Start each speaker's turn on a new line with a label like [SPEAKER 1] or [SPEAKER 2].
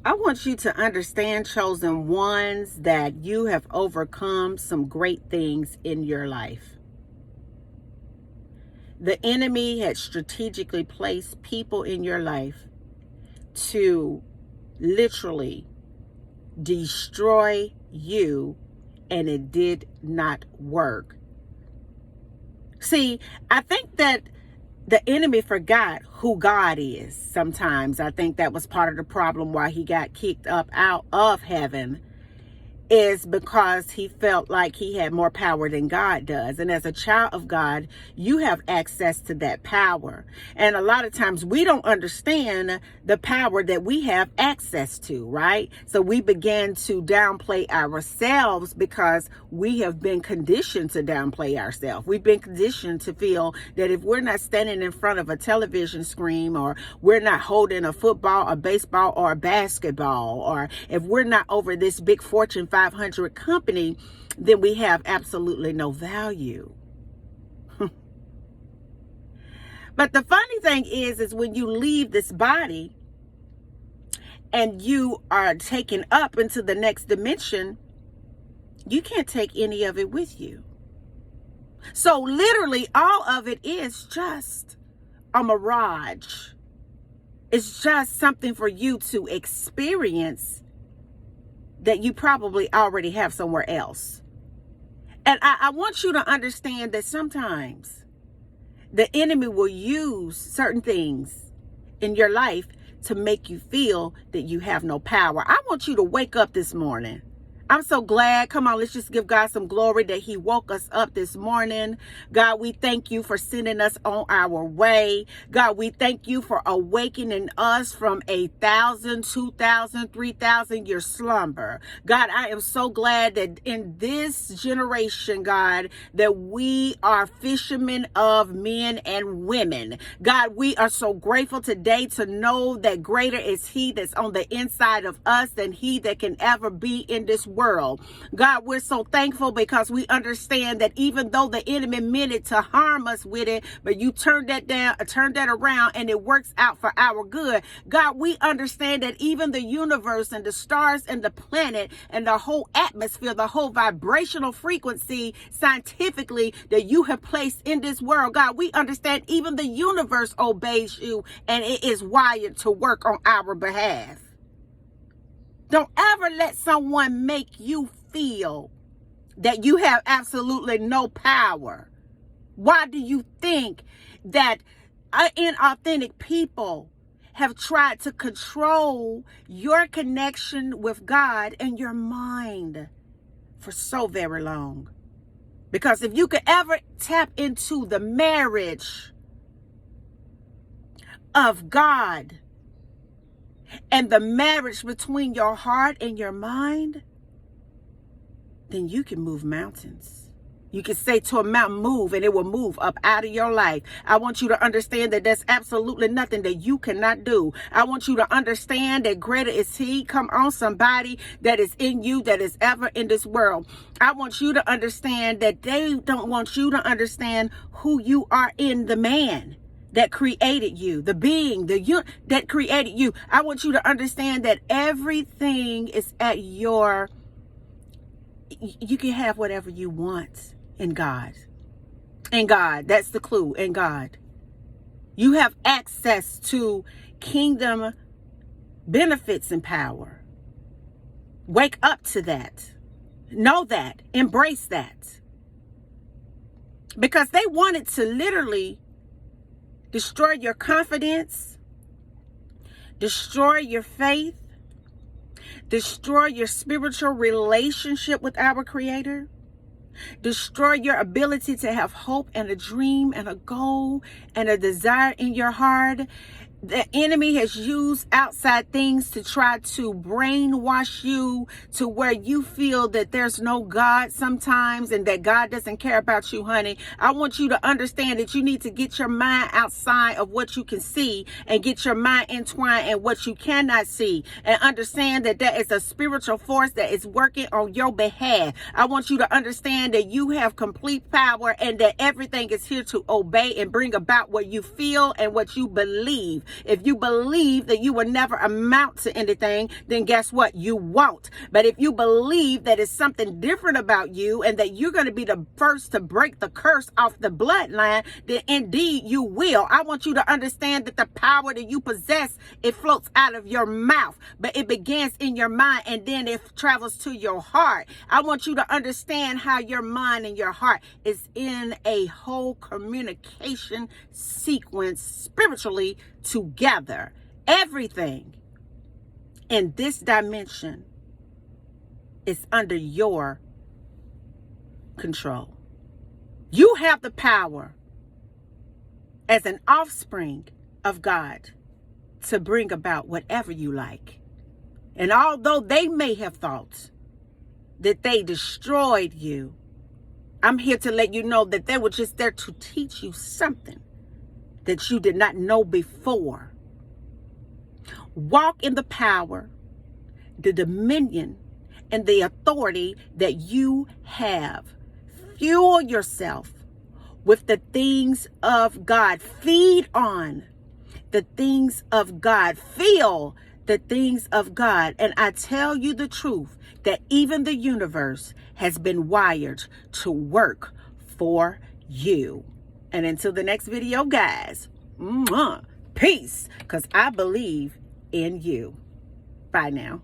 [SPEAKER 1] I want you to understand, chosen ones, that you have overcome some great things in your life. The enemy had strategically placed people in your life to literally destroy you, and it did not work. See, I think that the enemy forgot who God is. Sometimes I think that was part of the problem why he got kicked up out of heaven, is because he felt like he had more power than God does. And as a child of God, you have access to that power. And a lot of times we don't understand the power that we have access to, right? So we began to downplay ourselves because we have been conditioned to downplay ourselves. We've been conditioned to feel that if we're not standing in front of a television screen, or we're not holding a football, a baseball, or a basketball, or if we're not over this big Fortune 500 company, then we have absolutely no value. But the funny thing is when you leave this body and you are taken up into the next dimension, you can't take any of it with you. So literally all of it is just a mirage. It's just something for you to experience that you probably already have somewhere else. And I want you to understand that sometimes the enemy will use certain things in your life to make you feel that you have no power. I want you to wake up this morning. I'm so glad. Come on, let's just give God some glory that he woke us up this morning. God, we thank you for sending us on our way. God, we thank you for awakening us from 1,000, 2,000, 3,000 year slumber. God, I am so glad that in this generation, God, that we are fishermen of men and women. God, we are so grateful today to know that greater is he that's on the inside of us than he that can ever be in this world. God, we're so thankful because we understand that even though the enemy meant it to harm us with it, but you turned that around and it works out for our good. God, we understand that even the universe and the stars and the planet and the whole atmosphere, the whole vibrational frequency scientifically that you have placed in this world, God, we understand even the universe obeys you and it is wired to work on our behalf. Don't ever let someone make you feel that you have absolutely no power. Why do you think that inauthentic people have tried to control your connection with God and your mind for so very long? Because if you could ever tap into the marriage of God and the marriage between your heart and your mind, then you can move mountains. You can say to a mountain, move, and it will move up out of your life. I want you to understand that there's absolutely nothing that you cannot do. I want you to understand that greater is he, come on, somebody, that is in you that is ever in this world. I want you to understand that they don't want you to understand who you are in the man that created you, the being, that created you. I want you to understand that everything is at you can have whatever you want in God. In God, that's the clue, in God. You have access to kingdom benefits and power. Wake up to that. Know that. Embrace that. Because they wanted to literally destroy your confidence, destroy your faith, destroy your spiritual relationship with our Creator, destroy your ability to have hope and a dream and a goal and a desire in your heart. The enemy has used outside things to try to brainwash you to where you feel that there's no God sometimes and that God doesn't care about you, honey. I want you to understand that you need to get your mind outside of what you can see and get your mind entwined in what you cannot see, and understand that there is a spiritual force that is working on your behalf. I want you to understand that you have complete power and that everything is here to obey and bring about what you feel and what you believe. If you believe that you will never amount to anything, then guess what? You won't. But if you believe that it's something different about you and that you're going to be the first to break the curse off the bloodline, then indeed you will. I want you to understand that the power that you possess, it floats out of your mouth, but it begins in your mind and then it travels to your heart. I want you to understand how your mind and your heart is in a whole communication sequence spiritually together. Everything in this dimension is under your control. You have the power as an offspring of God to bring about whatever you like. And although they may have thought that they destroyed you, I'm here to let you know that they were just there to teach you something that you did not know before. Walk in the power, the dominion, and the authority that you have. Fuel yourself with the things of God. Feed on the things of God. Feel the things of God. And I tell you the truth, that even the universe has been wired to work for you. And until the next video, guys, peace, because I believe in you. Bye now.